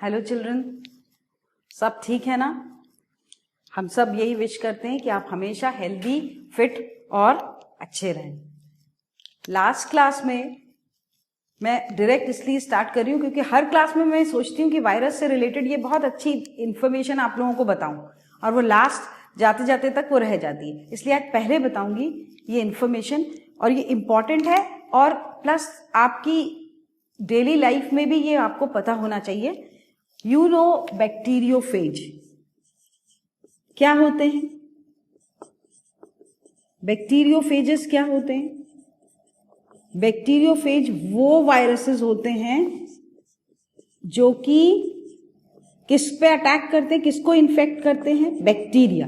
Hello children, सब ठीक है ना। हम सब यही विश करते हैं कि आप हमेशा हेल्दी, फिट और अच्छे रहें। लास्ट क्लास में मैं डायरेक्ट इसलिए स्टार्ट कर रही हूँ क्योंकि हर क्लास में मैं सोचती हूँ कि वायरस से रिलेटेड ये बहुत अच्छी इन्फॉर्मेशन आप लोगों को बताऊं और वो लास्ट जाते जाते तक वो रह जाती है। इसलिए आज पहले बताऊंगी ये इन्फॉर्मेशन, और ये इम्पॉर्टेंट है और प्लस आपकी डेली लाइफ में भी ये आपको पता होना चाहिए। यू नो बैक्टीरियोफेज क्या होते हैं? बैक्टीरियोफेजेस क्या होते हैं? बैक्टीरियोफेज वो वायरसेस होते हैं जो कि किस पे अटैक करते हैं, किसको इन्फेक्ट करते हैं? Bacteria.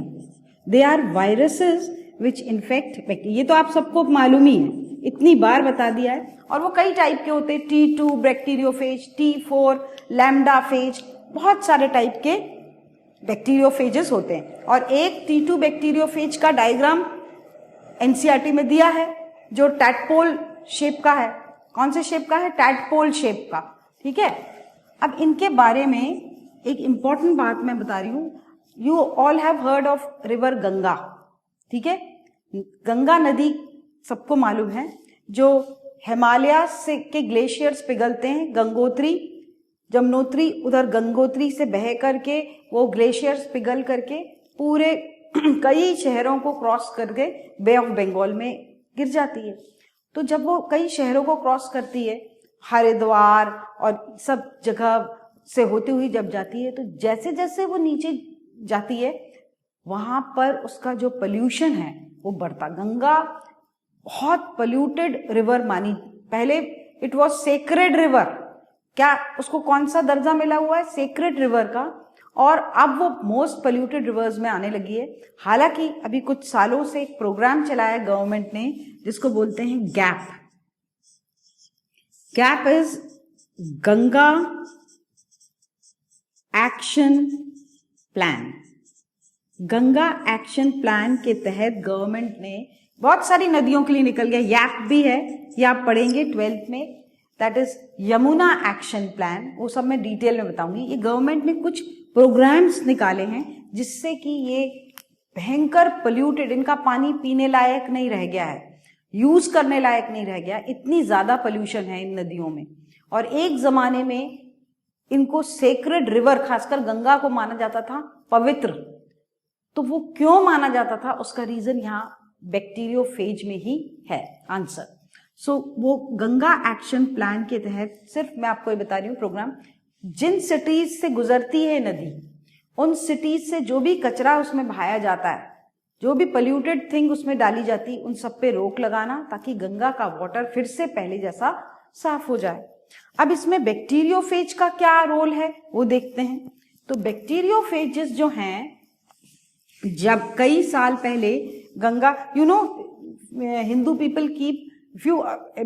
They are viruses which infect bacteria. ये तो आप सबको मालूम ही है, इतनी बार बता दिया है। और वो कई टाइप के होते हैं, T2 बैक्टीरियोफेज, T4 लैम्डाफेज, बहुत सारे टाइप के बैक्टीरियोफेजेस होते हैं। और एक T2 बैक्टीरियोफेज का डायग्राम एनसीईआरटी में दिया है जो टैडपोल शेप का है। कौन से शेप का है? टैडपोल शेप का। ठीक है, अब इनके बारे में एक इंपॉर्टेंट बात मैं बता रही हूं। You all have heard of river Ganga. ठीक है, गंगा नदी सबको मालूम है, जो हिमालय से के ग्लेशियर्स पिघलते हैं, गंगोत्री जमुनोत्री, उधर गंगोत्री से बह करके वो ग्लेशियर्स पिघल करके पूरे कई शहरों को क्रॉस करके बे ऑफ बंगाल में गिर जाती है। तो जब वो कई शहरों को क्रॉस करती है, हरिद्वार और सब जगह से होती हुई जब जाती है, तो जैसे जैसे वो नीचे जाती है वहां पर उसका जो पोल्यूशन है वो बढ़ता। गंगा बहुत पोल्यूटेड रिवर मानी, पहले इट वाज सेक्रेड रिवर। क्या उसको कौन सा दर्जा मिला हुआ है? सेक्रेड रिवर का। और अब वो मोस्ट पोल्यूटेड रिवर्स में आने लगी है। हालांकि अभी कुछ सालों से एक प्रोग्राम चलाया गवर्नमेंट ने जिसको बोलते हैं gap. Gap is Ganga action plan. Ganga action plan के तहत गवर्नमेंट ने बहुत सारी नदियों के लिए निकल गया। यैप भी है, ये आप पढ़ेंगे 12th में, that is Yamuna action plan. वो सब मैं डिटेल में बताऊंगी। ये गवर्नमेंट ने कुछ प्रोग्राम्स निकाले हैं जिससे कि ये भयंकर पोल्यूटेड, इनका पानी पीने लायक नहीं रह गया है, यूज करने लायक नहीं रह गया, इतनी ज्यादा पोल्यूशन है इन नदियों में। और एक जमाने में इनको सेक्रेड रिवर, खासकर गंगा को माना जाता था पवित्र। तो वो क्यों माना जाता था, उसका रीजन यहाँ बैक्टीरियोफेज में ही है आंसर। सो वो गंगा एक्शन प्लान के तहत, सिर्फ मैं आपको ये बता रही हूँ प्रोग्राम, जिन सिटीज से गुजरती है नदी, उन सिटीज से जो भी कचरा उसमें बहाया जाता है, जो भी पोल्यूटेड थिंग उसमें डाली जाती, उन सब पे रोक लगाना ताकि गंगा का वाटर फिर से पहले जैसा साफ हो जाए। अब इसमें बैक्टीरियोफेज का क्या रोल है वो देखते हैं। तो बैक्टीरियोफेजेस जो हैं, जब कई साल पहले Ganga, you know, Hindu people keep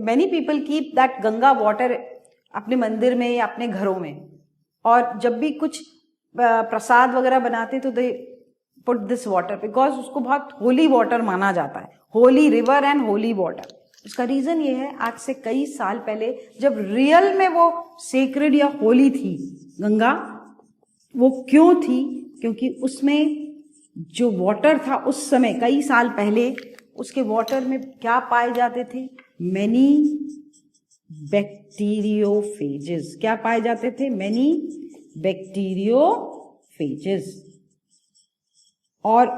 many people keep that Ganga water अपने मंदिर में या अपने घरों में, और जब भी कुछ प्रसाद वगैरह बनाते तो they put this water because उसको बहुत होली वाटर माना जाता है, Holi river and holy water. उसका रीजन ये है, आज से कई साल पहले जब रियल में वो सेक्रेड या होली थी गंगा, वो क्यों थी? क्योंकि उसमें जो वाटर था उस समय कई साल पहले, उसके वाटर में क्या पाए जाते थे? Many bacteriophages. क्या पाए जाते थे? Many bacteriophages. और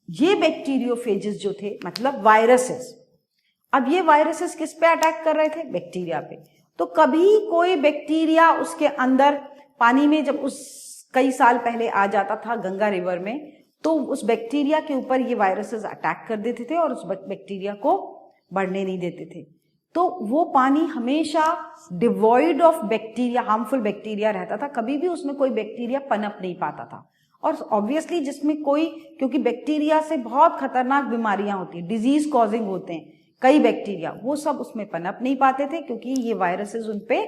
ये बैक्टीरियोफेजेस जो थे, मतलब वायरसेस, अब ये वायरसेस किस पे अटैक कर रहे थे? बैक्टीरिया पे। तो कभी कोई बैक्टीरिया उसके अंदर पानी में, जब उस कई साल पहले आ जाता था गंगा रिवर में, तो उस बैक्टीरिया के ऊपर ये वायरसेस अटैक कर देते थे और उस बैक्टीरिया को बढ़ने नहीं देते थे। तो वो पानी हमेशा devoid of bacteria, harmful bacteria रहता था, कभी भी उसमें कोई बैक्टीरिया पनप नहीं पाता था। और ऑब्वियसली जिसमें कोई, क्योंकि बैक्टीरिया से बहुत खतरनाक बीमारियां होती है, डिजीज कॉजिंग होते हैं कई बैक्टीरिया, वो सब उसमें पनप नहीं पाते थे क्योंकि ये वायरसेस उन पे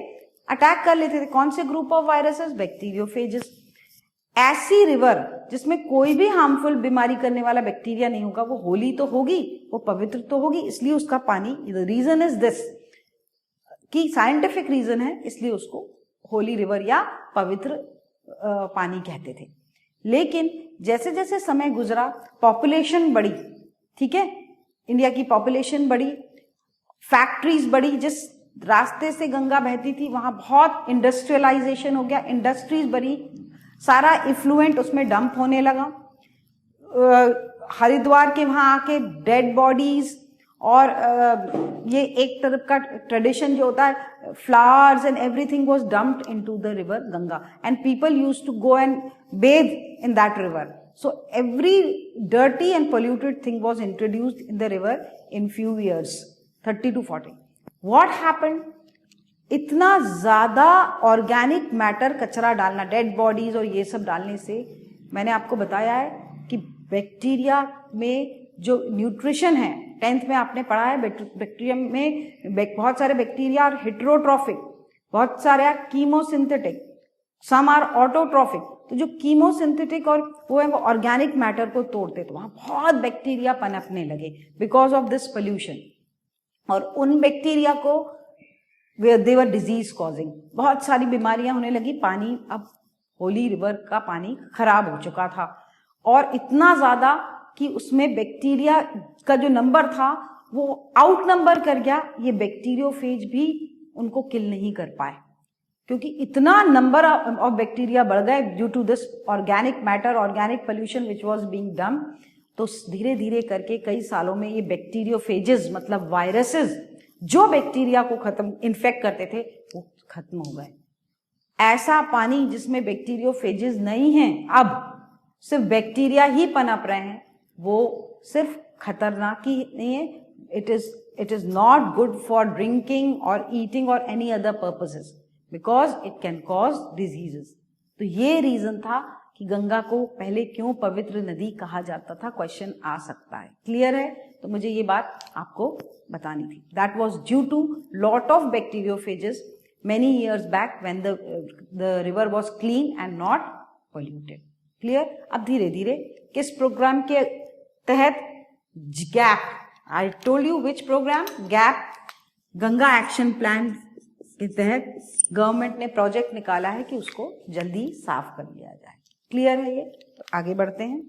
अटैक कर लेते थे। कौन से ग्रुप ऑफ वायरसेस? बैक्टीरियोफेजेस। ऐसी रिवर जिसमें कोई भी हार्मफुल बीमारी करने वाला बैक्टीरिया नहीं होगा, वो होली तो होगी, वो पवित्र तो होगी, इसलिए उसका पानी, द रीजन इज दिस, कि साइंटिफिक रीजन है, इसलिए उसको होली रिवर या पवित्र पानी कहते थे। लेकिन जैसे जैसे समय गुजरा, पॉपुलेशन बढ़ी, ठीक है, इंडिया की पॉपुलेशन बढ़ी, फैक्ट्रीज बढ़ी, जिस रास्ते से गंगा बहती थी वहां बहुत इंडस्ट्रियलाइजेशन हो गया, इंडस्ट्रीज बढ़ी, सारा इफ्लुएंट उसमें डंप होने लगा। हरिद्वार के वहां आके डेड बॉडीज और ये एक तरफ का ट्रेडिशन जो होता है, flowers and everything was dumped into the river Ganga and people used to go and bathe in that river. So every dirty and polluted thing was introduced in the river in few years, 30 to 40. What happened? इतना ज्यादा organic matter कचरा डालना, dead bodies और ये सब डालने से, मैंने आपको बताया है कि बैक्टीरिया में जो न्यूट्रिशन है, 10th में आपने पढ़ा है, बैक्टीरिया में बहुत सारे बैक्टीरिया आर हेटेरोट्रॉफिक, बहुत सारे are chemosynthetic, some are autotrophic. तो जो कीमोसिंथेटिक और वो है वो ऑर्गेनिक मैटर को तोड़ते, तो वहां बहुत बैक्टीरिया पनपने लगे बिकॉज ऑफ दिस पोल्यूशन। और उन बैक्टीरिया को दे वर डिजीज कॉजिंग, बहुत सारी बीमारियां होने लगी। पानी, अब होली रिवर का पानी खराब हो चुका था और इतना ज्यादा कि उसमें बैक्टीरिया का जो नंबर था वो आउट नंबर कर गया। ये बैक्टीरियोफेज भी उनको किल नहीं कर पाए क्योंकि इतना नंबर ऑफ बैक्टीरिया बढ़ गए due to this organic matter, organic pollution which was being done. तो धीरे धीरे करके कई सालों में ये बैक्टीरियोफेजेस, मतलब वायरसेस जो बैक्टीरिया को खत्म इन्फेक्ट करते थे, वो खत्म हो गए। ऐसा पानी जिसमें बैक्टीरियोफेजेस नहीं हैं, अब सिर्फ बैक्टीरिया ही पनप रहे हैं, वो सिर्फ खतरनाक ही नहीं है, it is not good for drinking और ईटिंग और any other purposes because it can cause diseases. तो ये रीजन था कि गंगा को पहले क्यों पवित्र नदी कहा जाता था, क्वेश्चन आ सकता है। क्लियर है? तो मुझे ये बात आपको बतानी थी। That was due to lot of bacteriophages many years back when the river was clean and not polluted. Clear? अब धीरे धीरे किस प्रोग्राम के तहत? GAP, I told you which programme, GAP Ganga action plan के तहत गवर्नमेंट ने प्रोजेक्ट निकाला है कि उसको जल्दी साफ कर लिया जाए। क्लियर है ये? तो आगे बढ़ते हैं।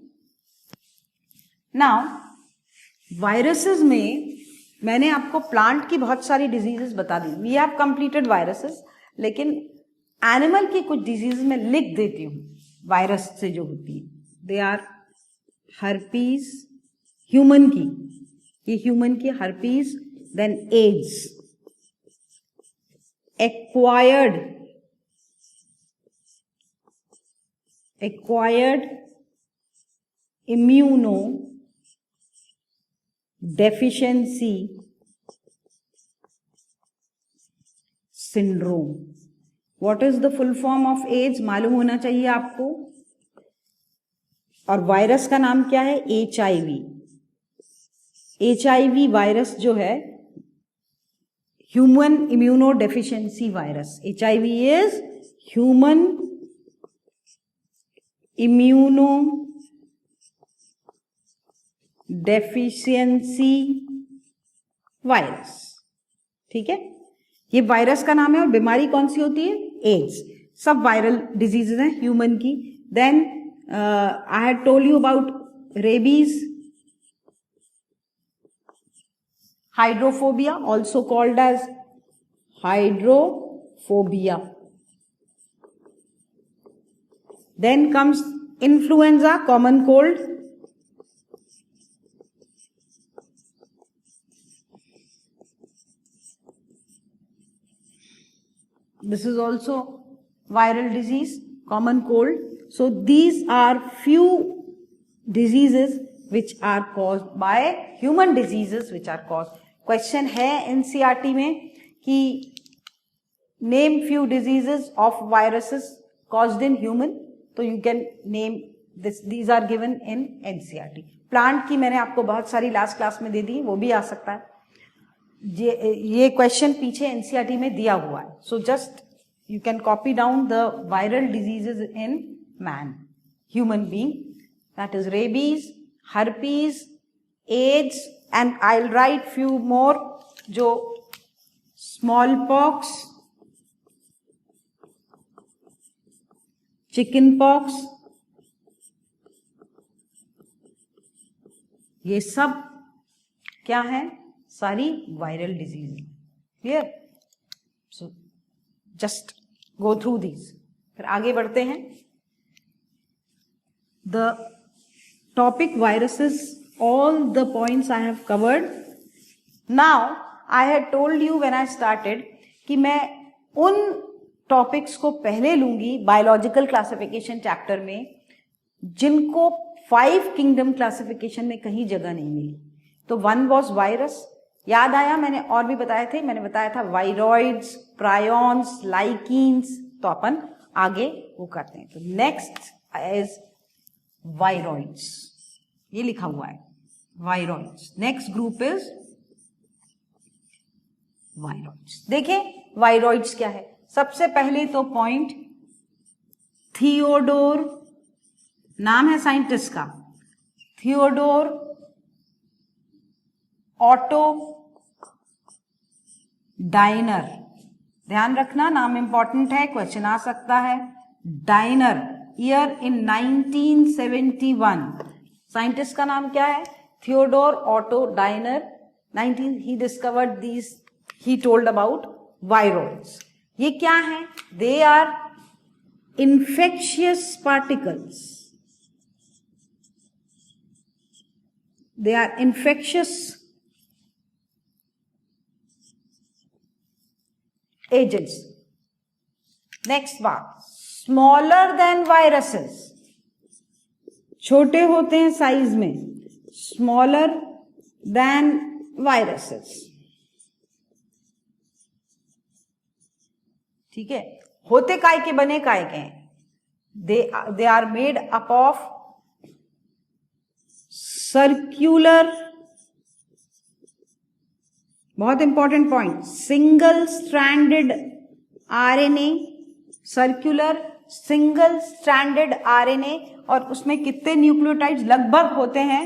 नाउ वायरसेस में मैंने आपको प्लांट की बहुत सारी डिजीजेस बता दी, वी हैव कंप्लीटेड वायरसेस, लेकिन एनिमल की कुछ डिजीज में लिख देती हूं वायरस से जो होती है। दे आर हर्पीज, ह्यूमन की, ये ह्यूमन की herpes, then AIDS, acquired immunodeficiency syndrome. What is the full form of AIDS? मालूम होना चाहिए आपको। और वायरस का नाम क्या है? HIV। HIV वायरस जो है Human immunodeficiency virus. HIV is human immunodeficiency virus. ठीक है, ये वायरस का नाम है। और बीमारी कौन सी होती है? एड्स। सब वायरल डिजीजेज हैं ह्यूमन की। Then I had told you about rabies, hydrophobia, also called as hydrophobia. Then comes influenza, common cold. This is also viral disease, common cold. So these are few diseases which are caused by human diseases which are caused. Question है NCERT में कि name few diseases of viruses caused in human, तो you can name this, these are given in NCERT. Plant की मैंने आपको बहुत सारी last class में दे दी, वो भी आ सकता है। ये क्वेश्चन पीछे एनसीईआरटी में दिया हुआ है, so just you can copy down the viral diseases in man, human being, that is rabies, herpes, AIDS, and I'll write few more, जो smallpox, चिकन पॉक्स, ये सब क्या है? सारी viral disease. Clear? So just go through these, फिर आगे बढ़ते हैं। The topic viruses, all the points I have covered. Now I had told you when I started कि मैं उन टॉपिक्स को पहले लूंगी बायोलॉजिकल क्लासिफिकेशन चैप्टर में जिनको 5 किंगडम क्लासिफिकेशन में कहीं जगह नहीं मिली। तो 1 वॉज वायरस, याद आया? मैंने और भी बताए थे, मैंने बताया था वायरॉइड्स, प्रायोन्स, लाइकीन्स। तो अपन आगे वो करते हैं। तो नेक्स्ट इज वायरॉइड्स, ये लिखा हुआ है viroids. Next group is viroids. देखें वायरॉइड्स क्या है। सबसे पहले तो पॉइंट, थियोडोर नाम है साइंटिस्ट का, थियोडोर ऑटो डाइनर। ध्यान रखना, नाम इंपॉर्टेंट है, क्वेश्चन आ सकता है। Dinar, year in 1971। साइंटिस्ट का नाम क्या है? Theodore Otto dinar. 19 he discovered these, he told about viroids. ये क्या है? They are infectious particles. They are infectious agents. Next बात, smaller than viruses, छोटे होते हैं साइज में, स्मॉलर देन वायरसेस। ठीक है? होते काय के बने, काय के हैं? They are made up of circular, बहुत important point, single stranded RNA, circular single stranded RNA. और उसमें कितने न्यूक्लियोटाइड्स लगभग होते हैं?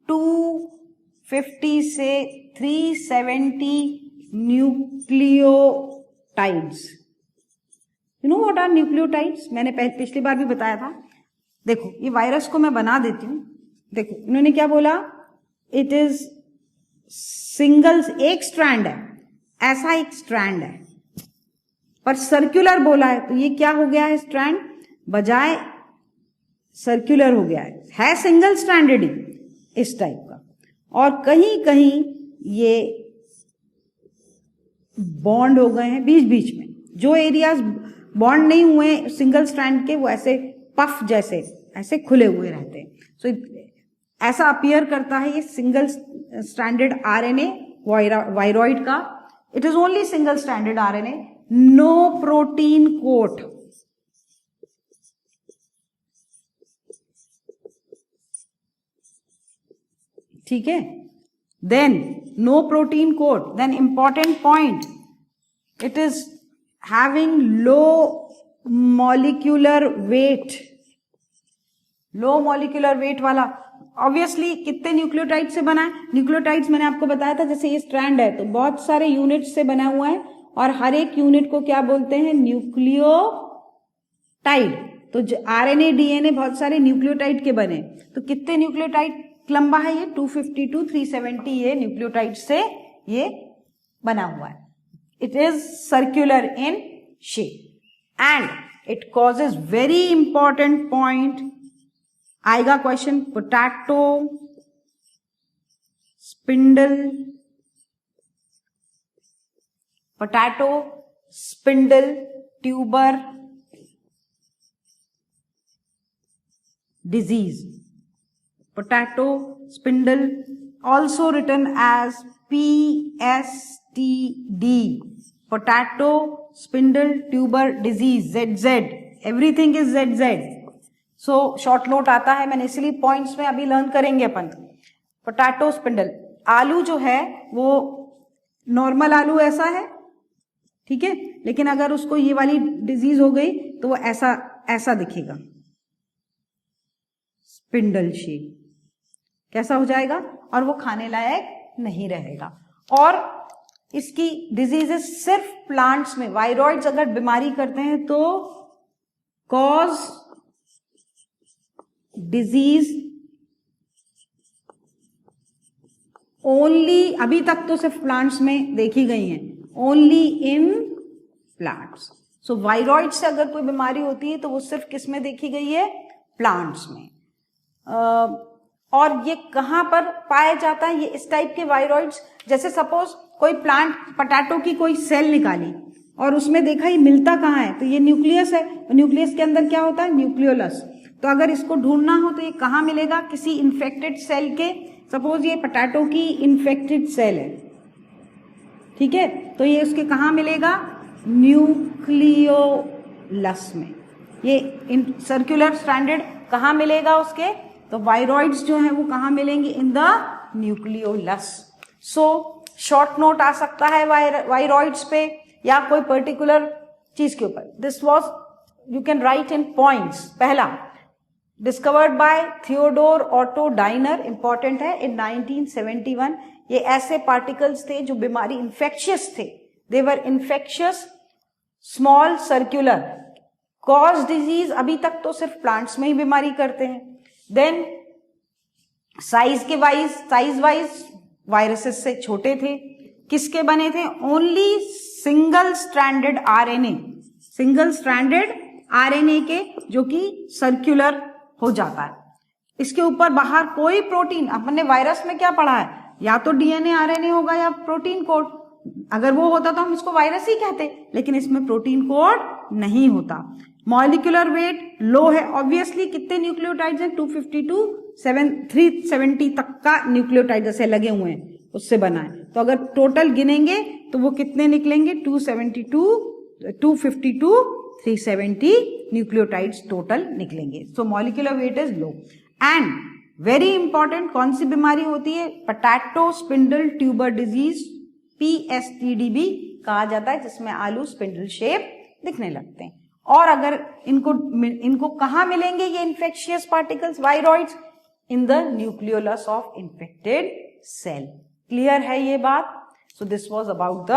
250 से 370 nucleotides. You know what are nucleotides? मैंने पिछली बार भी बताया था। देखो ये वायरस को मैं बना देती हूं। देखो इन्होंने क्या बोला? इट इज सिंगल, एक स्ट्रैंड है, ऐसा एक स्ट्रैंड है, पर सर्कुलर बोला है, तो ये क्या हो गया है? स्ट्रैंड बजाय सर्कुलर हो गया है सिंगल स्ट्रैंडेड ही, इस टाइप का। और कहीं कहीं ये बॉन्ड हो गए हैं बीच बीच में। जो एरियाज बॉन्ड नहीं हुए सिंगल स्ट्रैंड के, वो ऐसे पफ जैसे ऐसे खुले हुए रहते हैं। सो ऐसा अपीयर करता है ये सिंगल स्ट्रैंडेड आरएनए वायरॉइड का। It is only single stranded RNA, no protein coat. ठीक है? Then no protein coat, then important point, it is having low molecular weight. Low molecular weight वाला ऑब्वियसली कितने nucleotide से बना है? Nucleotides मैंने आपको बताया था, जैसे ये स्ट्रैंड है तो बहुत सारे यूनिट से बना हुआ है, और हर एक यूनिट को क्या बोलते हैं? न्यूक्लियोटाइड। तो आरएनए डीएनए बहुत सारे न्यूक्लियोटाइड के बने, तो कितने न्यूक्लियोटाइड लंबा है ये? 250 to 370 ये न्यूक्लियोटाइड से ये बना हुआ है। It is circular in shape and it causes very important point, आएगा question, potato spindle, potato spindle tuber disease. Potato spindle, also written as PSTD, potato spindle tuber disease, ZZ, everything is ZZ. So short note आता है, मैंने इसलिए points में अभी learn करेंगे अपन। Potato spindle, आलू जो है वो नॉर्मल आलू ऐसा है, ठीक है, लेकिन अगर उसको ये वाली डिजीज हो गई तो वो ऐसा ऐसा दिखेगा, स्पिंडल शेप, कैसा हो जाएगा, और वो खाने लायक नहीं रहेगा। और इसकी डिजीजेस सिर्फ प्लांट्स में, वायरॉइड्स अगर बीमारी करते हैं तो कॉज डिजीज ओनली, अभी तक तो सिर्फ प्लांट्स में देखी गई हैं, only in plants. So viroid से अगर कोई बीमारी होती है तो वो सिर्फ किस में देखी गई है? प्लांट्स में। और ये कहाँ पर पाया जाता है? ये इस टाइप के वायरॉइड्स, जैसे सपोज कोई प्लांट, पोटैटो की कोई सेल निकाली और उसमें देखा ये मिलता कहाँ है, तो ये न्यूक्लियस है, और न्यूक्लियस के अंदर क्या होता है? न्यूक्लियोलस। तो अगर इसको ढूंढना हो तो ये कहाँ मिलेगा? किसी इन्फेक्टेड सेल के, सपोज ये पोटैटो की इन्फेक्टेड सेल है, ठीक है, तो ये उसके कहाँ मिलेगा? न्यूक्लियोलस में। ये सर्कुलर स्ट्रैंडेड कहाँ मिलेगा उसके? तो वायरॉइड्स जो हैं वो कहाँ मिलेंगे? In the nucleolus. So short note आ सकता है वायरॉइड्स पे या कोई पर्टिकुलर चीज के ऊपर। This was, you can write in points. पहला, discovered by Theodor Otto Diener, important है, इन 1971। ये ऐसे पार्टिकल्स थे जो बीमारी, इन्फेक्शियस थे, they were infectious, small circular, cause disease. अभी तक तो सिर्फ प्लांट्स में ही बीमारी करते हैं। देन साइज वाइज वायरसेस से छोटे थे। किसके बने थे? Only single stranded RNA, single stranded RNA के, जो कि सर्कुलर हो जाता है। इसके ऊपर बाहर कोई प्रोटीन, अपने वायरस में क्या पढ़ा है? या तो डीएनए आरएनए होगा या प्रोटीन कोड। अगर वो होता तो हम इसको वायरस ही कहते, लेकिन इसमें प्रोटीन कोड नहीं होता। मॉलिक्यूलर वेट लो है, ऑब्वियसली। कितने न्यूक्लियोटाइड्स हैं? 252, 370 तक का न्यूक्लियोटाइड जैसे लगे हुए हैं, उससे बना है। तो अगर टोटल गिनेंगे तो वो कितने निकलेंगे? 252, 370 न्यूक्लियोटाइड्स टोटल निकलेंगे। So molecular weight is low. And very important, कौन सी बीमारी होती है? Potato spindle tuber disease, PSTDB कहा जाता है, जिसमें आलू स्पिंडल शेप दिखने लगते हैं। और अगर इनको कहाँ मिलेंगे ये infectious particles, viroids? In the nucleolus of infected cell. Clear है ये बात? So this was about the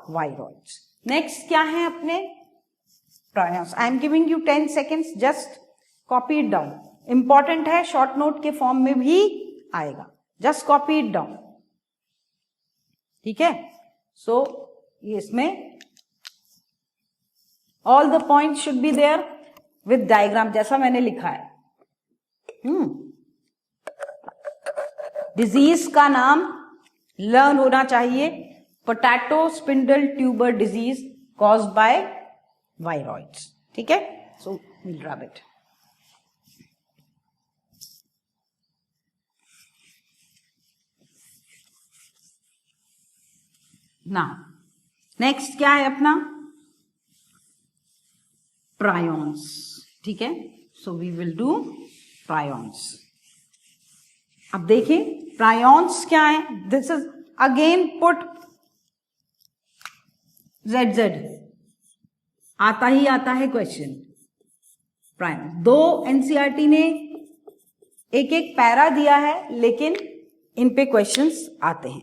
viroids. Next क्या है अपने? Prions. I am giving you 10 seconds, just copy it down. Important है, शॉर्ट नोट के फॉर्म में भी आएगा, जस्ट कॉपी इट डाउन, ठीक है? सो ये इसमें all the point should be there with diagram, जैसा मैंने लिखा है। डिजीज का नाम लर्न होना चाहिए, potato spindle tuber disease caused by viroids, ठीक है? So will rub it. Now next क्या है अपना? प्रायॉन्स, ठीक है? So we will do prions. अब देखें प्रायॉन्स क्या है। This is again put ZZ, आता ही आता है क्वेश्चन। प्रायॉन्स, दो NCERT ने एक एक पैरा दिया है, लेकिन इन पे क्वेश्चंस आते हैं।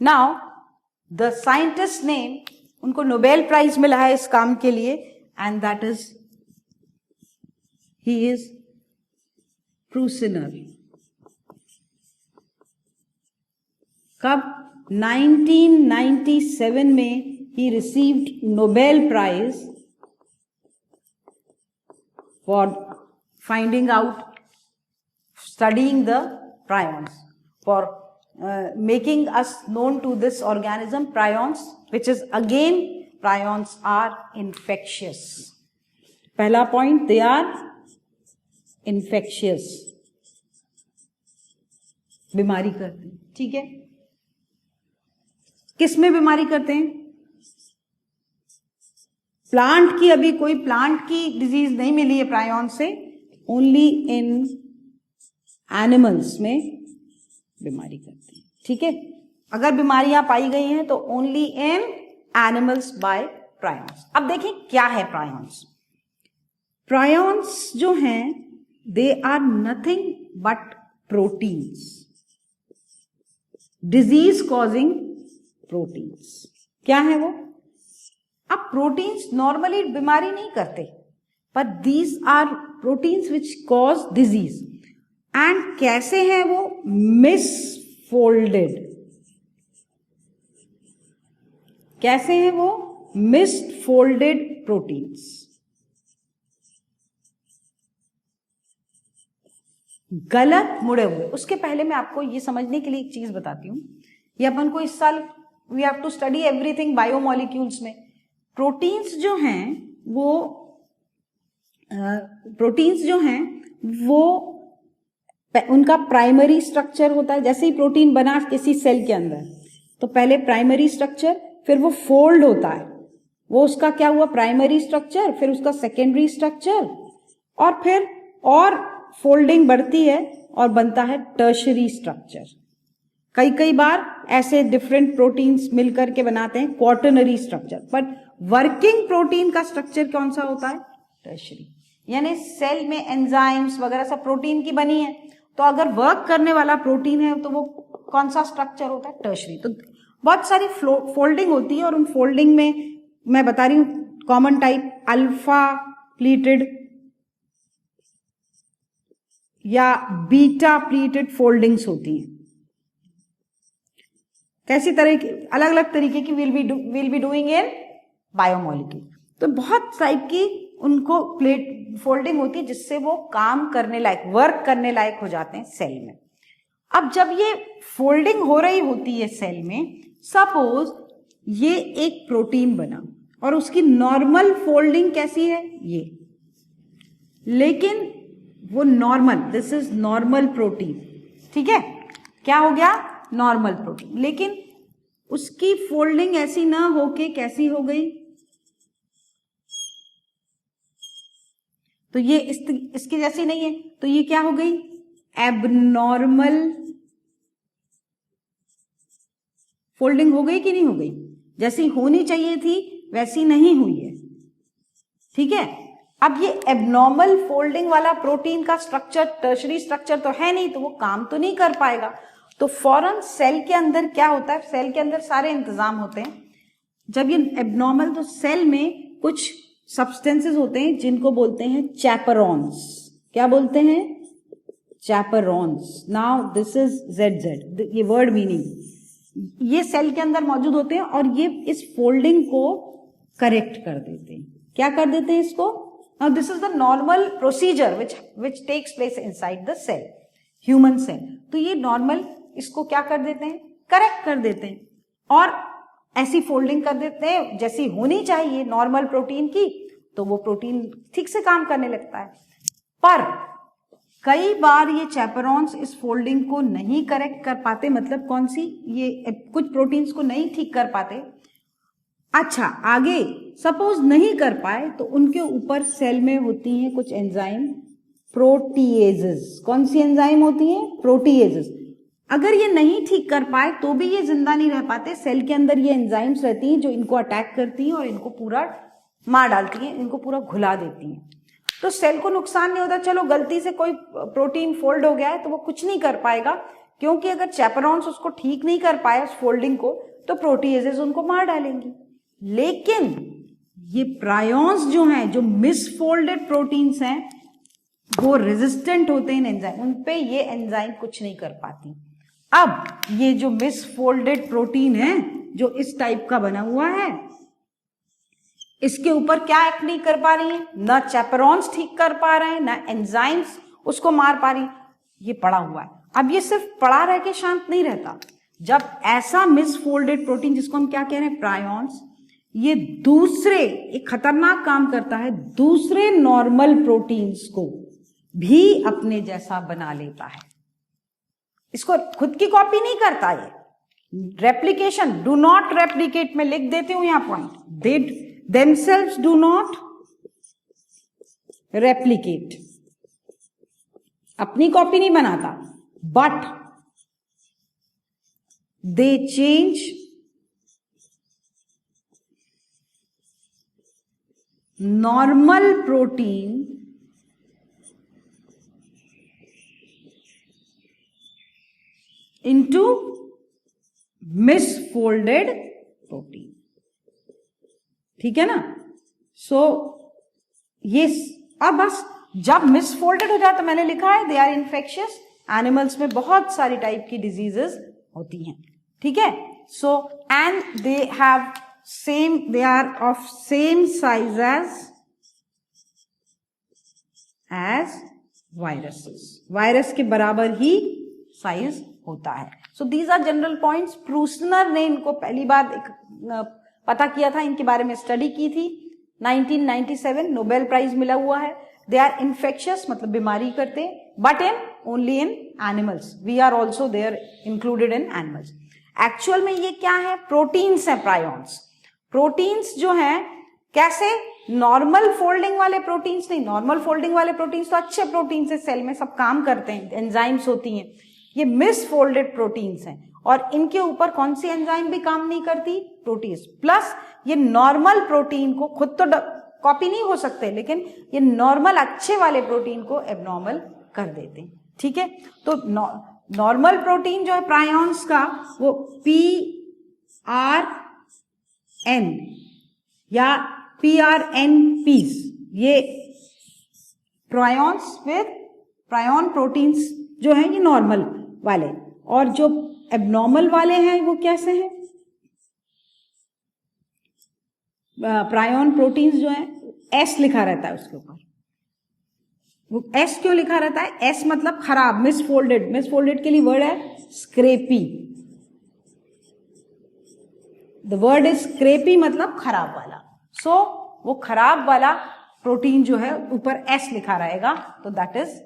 नाउ द साइंटिस्ट नेम, उनको नोबेल प्राइज मिला है इस काम के लिए, and that is, he is Prusiner. कब? 1997 में he received Nobel Prize for finding out, studying the prions, for making us known to this organism prions, which is again, prions are infectious. पहला point, they are infectious, बीमारी करते हैं, ठीक है? किस में बीमारी करते हैं? प्लांट की, अभी कोई प्लांट की डिजीज नहीं मिली है प्रायॉन से, ओनली इन एनिमल्स में बीमारी करते हैं, ठीक है? अगर बीमारियां पाई गई हैं तो only in animals by prions. अब देखें क्या है प्रायॉन्स। प्रायॉन्स जो हैं, they are nothing but proteins, disease causing proteins. क्या है वो? अब प्रोटीन्स नॉर्मली बीमारी नहीं करते, पर these are proteins which cause disease. And कैसे हैं वो? मिसफोल्डेड। कैसे हैं वो? Misfolded proteins. गलत मुड़े हुए। उसके पहले मैं आपको ये समझने के लिए एक चीज बताती हूं। ये अपन को इस साल we have to study everything biomolecules में। प्रोटीन्स जो हैं वो उनका प्राइमरी स्ट्रक्चर होता है। जैसे ही प्रोटीन बना किसी सेल के अंदर, तो पहले प्राइमरी स्ट्रक्चर, फिर वो फोल्ड होता है। वो उसका क्या हुआ? प्राइमरी स्ट्रक्चर, फिर उसका सेकेंडरी स्ट्रक्चर, और फिर और फोल्डिंग बढ़ती है और बनता है टर्शरी स्ट्रक्चर। कई बार ऐसे डिफरेंट प्रोटीन्स मिलकर के बनाते हैं quaternary structure, but working protein का स्ट्रक्चर कौन सा होता है? टर्शरी। यानी सेल में एंजाइम्स वगैरह सब प्रोटीन की बनी है, तो अगर वर्क करने वाला प्रोटीन है तो वो कौन सा स्ट्रक्चर होता है? टर्शरी। तो बहुत सारी फोल्डिंग होती है, और उन फोल्डिंग में मैं बता रही हूं कॉमन टाइप अल्फा प्लीटेड या बीटा प्लीटेड फोल्डिंग्स होती हैं। कैसी तरह की अलग अलग तरीके की will be doing in biomolecule. तो बहुत टाइप की उनको प्लेट फोल्डिंग होती है, जिससे वो काम करने लायक, वर्क करने लायक हो जाते हैं सेल में। अब जब ये फोल्डिंग हो रही होती है सेल में, सपोज ये एक प्रोटीन बना और उसकी नॉर्मल फोल्डिंग कैसी है? ये। लेकिन वो normal, this is normal protein, ठीक है, क्या हो गया? Normal protein. लेकिन उसकी फोल्डिंग ऐसी ना होके कैसी हो गई? तो ये इसकी जैसी नहीं है, तो ये क्या हो गई? एबनॉर्मल फोल्डिंग हो गई कि नहीं हो गई? जैसी होनी चाहिए थी वैसी नहीं हुई है, ठीक है। अब ये एबनॉर्मल फोल्डिंग वाला प्रोटीन का स्ट्रक्चर टर्शरी स्ट्रक्चर तो है नहीं, तो वो काम तो नहीं कर पाएगा। तो फौरन सेल के अंदर क्या होता है? सेल के अंदर सारे इंतजाम होते हैं। जब ये एबनॉर्मल, तो सेल में कुछ सब्सटेंसेस होते हैं जिनको बोलते हैं चैपरॉन्स। क्या बोलते हैं? चैपरॉन्स। नाउ दिस इज ZZ, ये वर्ड मीनिंग। ये सेल के अंदर मौजूद होते हैं और ये इस फोल्डिंग को करेक्ट कर देते हैं। क्या कर देते हैं इसको? Now this is the normal procedure which takes place inside the cell, human cell. तो ये नॉर्मल इसको क्या कर देते हैं? करेक्ट कर देते हैं और ऐसी फोल्डिंग कर देते हैं जैसी होनी चाहिए नॉर्मल प्रोटीन की, तो वो प्रोटीन ठीक से काम करने लगता है। पर कई बार ये चैपरॉन्स इस फोल्डिंग को नहीं करेक्ट कर पाते। मतलब कौन सी? ये कुछ प्रोटीन्स को नहीं ठीक कर पाते। अच्छा, आगे सपोज नहीं कर पाए तो उनके ऊपर सेल में होती हैं कुछ एंजाइम, प्रोटीएजेस। कौन सी एंजाइम होती है? प्रोटीएजेस। अगर ये नहीं ठीक कर पाए तो भी ये जिंदा नहीं रह पाते। सेल के अंदर ये एंजाइम्स रहती हैं जो इनको अटैक करती हैं और इनको पूरा मार डालती हैं, इनको पूरा घुला देती हैं। तो सेल को नुकसान नहीं होता। चलो गलती से कोई प्रोटीन फोल्ड हो गया है तो वो कुछ नहीं कर पाएगा, क्योंकि अगर चैपरॉन्स उसको ठीक नहीं कर पाए उस फोल्डिंग को, तो प्रोटीएजेस उनको मार डालेंगी। लेकिन ये प्रायोन्स जो हैं, जो मिसफोल्डेड प्रोटीन्स हैं, वो रेजिस्टेंट होते हैं एंजाइम, उन पे ये एंजाइम कुछ नहीं कर पाती। अब ये जो मिसफोल्डेड प्रोटीन है जो इस टाइप का बना हुआ है, इसके ऊपर क्या एक्ट नहीं कर पा रही है? ना चैपरॉन्स ठीक कर पा रहे हैं, ना एंजाइम्स उसको मार पा रही, ये पड़ा हुआ है। अब ये सिर्फ पड़ा रह के शांत नहीं रहता। जब ऐसा मिसफोल्डेड प्रोटीन, जिसको हम क्या कह रहे हैं? प्रायोन्स, ये दूसरे, एक खतरनाक काम करता है, दूसरे नॉर्मल प्रोटीन्स को भी अपने जैसा बना लेता है। इसको खुद की कॉपी नहीं करता ये। रेप्लिकेशन, डू नॉट रेप्लिकेट, मैं लिख देती हूं यहां point. They themselves do not replicate, अपनी कॉपी नहीं बनाता, but they change normal protein into misfolded protein। ठीक है ना? सो ये अब बस जब मिसफोल्डेड हो जाए तो मैंने लिखा है दे आर इन्फेक्शियस, एनिमल्स में बहुत सारी टाइप की डिजीजेस होती हैं, ठीक है। So and they have same, they are of same size as viruses, virus के बराबर ही साइज होता है। So these are general points. Prusiner ने इनको पहली बार पता किया था, इनके बारे में स्टडी की थी 1997, नोबेल प्राइज मिला हुआ है। दे आर इन्फेक्शियस मतलब बीमारी करते, but in only in animals, we are also there included in animals. Actual में ये क्या है, प्रोटीन्स है, प्रायोन्स। प्रोटीन्स जो हैं कैसे, नॉर्मल फोल्डिंग वाले प्रोटीन्स नहीं, नॉर्मल फोल्डिंग वाले प्रोटीन्स तो अच्छे प्रोटीन्स है, सेल में सब काम करते हैं, एंजाइम्स होती हैं। ये मिसफोल्डेड प्रोटीन्स हैं और इनके ऊपर कौन सी एंजाइम भी काम नहीं करती, प्रोटीज। प्लस ये नॉर्मल प्रोटीन को खुद तो कॉपी नहीं हो सकते, लेकिन ये नॉर्मल अच्छे वाले प्रोटीन को एबनॉर्मल कर देते हैं, ठीक है। तो नॉर्मल प्रोटीन जो है प्रायोन्स का, वो PRN या PRNPs, ये प्रायोन्स विद प्रायोन प्रोटीन्स जो हैं ये नॉर्मल वाले, और जो एबनॉर्मल वाले हैं वो कैसे हैं, प्रायोन प्रोटीन्स जो हैं S लिखा रहता है उसके ऊपर। वो S क्यों लिखा रहता है, S मतलब खराब, मिसफोल्डेड, मिसफोल्डेड के लिए वर्ड है स्क्रेपी, द वर्ड इज स्क्रेपी मतलब खराब वाला। सो वो खराब वाला प्रोटीन जो है ऊपर S लिखा रहेगा, तो that is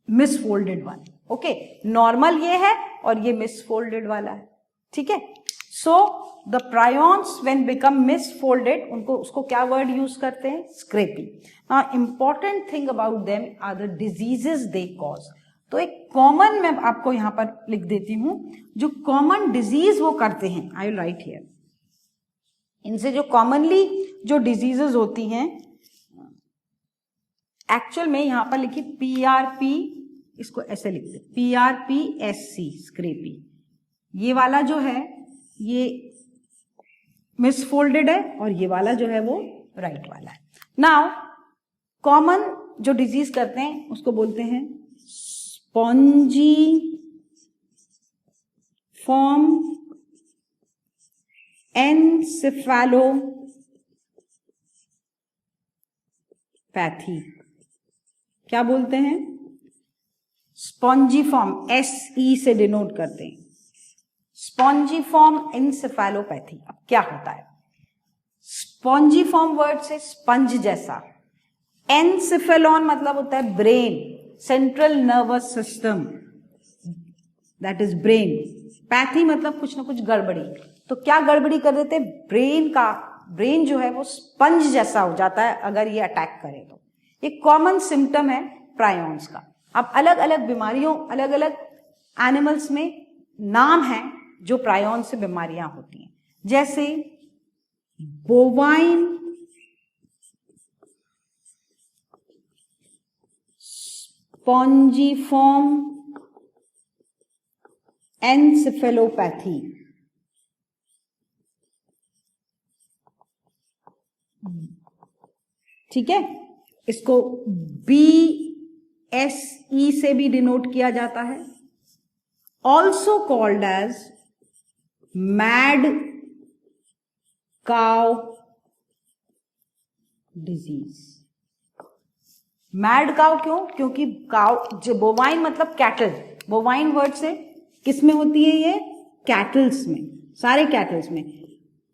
misfolded one, okay. Normal ये है और ये मिसफोल्डेड वाला है, ठीक है। So the prions when become misfolded, उनको उसको क्या वर्ड यूज करते हैं, scrapie. Now important thing about them are the diseases they cause. तो एक कॉमन मैं आपको यहां पर लिख देती हूं, जो कॉमन डिजीज वो करते हैं, आई विल राइट हियर। इनसे जो कॉमनली जो डिजीजेस होती हैं, एक्चुअल में यहां पर लिखी PRP, इसको ऐसे लिखते PRPSC, स्क्रेपी। ये वाला जो है ये मिसफोल्डेड है और ये वाला जो है वो राइट वाला है। नाउ कॉमन जो डिजीज करते हैं उसको बोलते हैं स्पॉन्जी फॉर्म एनसेफेलोपैथी। क्या बोलते हैं, स्पॉन्जीफॉर्म, SE से डिनोट करते हैं, स्पॉन्जीफॉर्म एनसेफेलोपैथी। अब क्या होता है, स्पॉन्जीफॉर्म वर्ड से स्पंज जैसा, एनसेफेलॉन मतलब होता है brain, central nervous system, that is brain. Pathy मतलब कुछ ना कुछ गड़बड़ी। तो क्या गड़बड़ी कर देते हैं, ब्रेन का, ब्रेन जो है वो स्पंज जैसा हो जाता है अगर ये अटैक करे तो। ये कॉमन सिम्टम है प्रायोन्स का। अब अलग अलग बीमारियों, अलग अलग एनिमल्स में नाम है जो प्रायोन से बीमारियां होती हैं, जैसे बोवाइन स्पॉन्जीफॉर्म एनसेफेलोपैथी, ठीक है। इसको BSE से भी डिनोट किया जाता है, also called as mad cow disease. Mad cow क्यों, क्योंकि काउ जो बोवाइन मतलब कैटल, बोवाइन वर्ड से किस में होती है ये, कैटल्स में, सारे कैटल्स में,